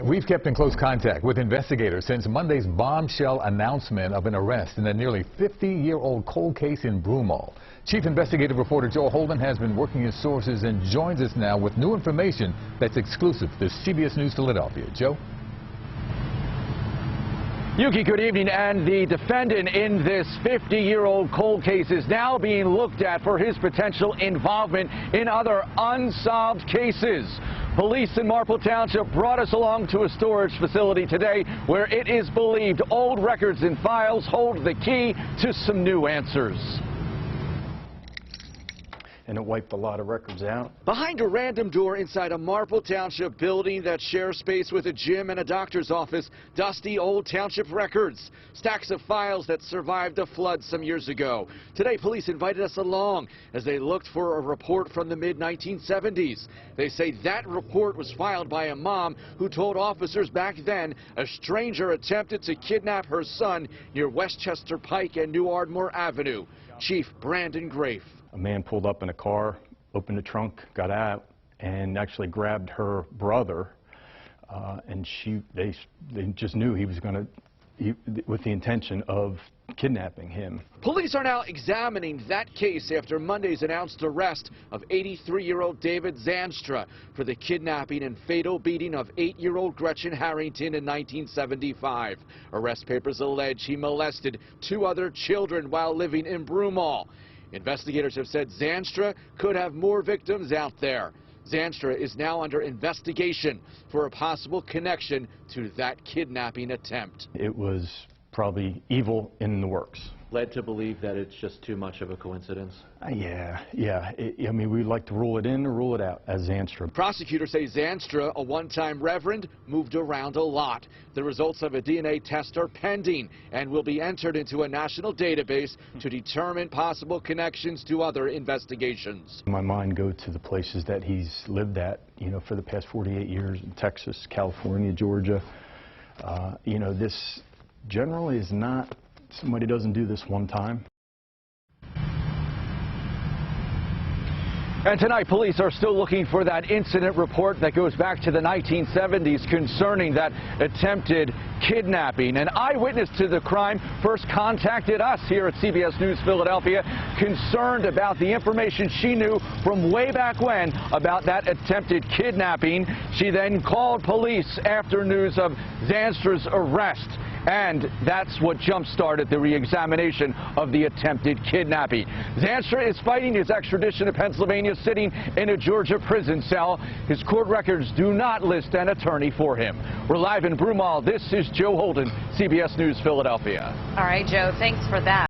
We've kept in close contact with investigators since Monday's bombshell announcement of an arrest in a nearly 50-year-old cold case in Broomall. Chief investigative reporter Joe Holden has been working his sources and joins us now with new information that's exclusive to CBS News Philadelphia. Joe? Yuki, good evening. And the defendant in this 50-year-old cold case is now being looked at for his potential involvement in other unsolved cases. Police in Marple Township brought us along to a storage facility today where it is believed old records and files hold the key to some new answers. And it wiped a lot of records out. Behind a random door inside a Marple Township building that shares space with a gym and a doctor's office, dusty old township records, stacks of files that survived a flood some years ago. Today, police invited us along as they looked for a report from the mid-1970s. They say that report was filed by a mom who told officers back then a stranger attempted to kidnap her son near Westchester Pike and New Ardmore Avenue. Chief Brandon Grafe. A man pulled up in a car, opened the trunk, got out, and actually grabbed her brother. And they just knew he was going to, with the intention of kidnapping him. Police are now examining that case after Monday's announced arrest of 83-year-old David Zandstra for the kidnapping and fatal beating of 8-year-old Gretchen Harrington in 1975. Arrest papers allege he molested 2 other children while living in Broomall. Investigators have said Zandstra could have more victims out there. Zandstra is now under investigation for a possible connection to that kidnapping attempt. It was probably evil in the works. Led to believe that it's just too much of a coincidence? Yeah. I mean, we'd like to rule it in or rule it out as Zandstra. Prosecutors say Zandstra, a one-time reverend, moved around a lot. The results of a DNA test are pending and will be entered into a national database to determine possible connections to other investigations. My mind goes to the places that he's lived at, for the past 48 years in Texas, California, Georgia. This generally is not, somebody doesn't do this one time. And tonight, police are still looking for that incident report that goes back to the 1970s concerning that attempted kidnapping. An eyewitness to the crime first contacted us here at CBS News Philadelphia, concerned about the information she knew from way back when about that attempted kidnapping. She then called police after news of Zandstra's arrest. And that's what jump-started the re-examination of the attempted kidnapping. Zandstra is fighting his extradition to Pennsylvania, sitting in a Georgia prison cell. His court records do not list an attorney for him. We're live in Broomall. This is Joe Holden, CBS News Philadelphia. All right, Joe, thanks for that.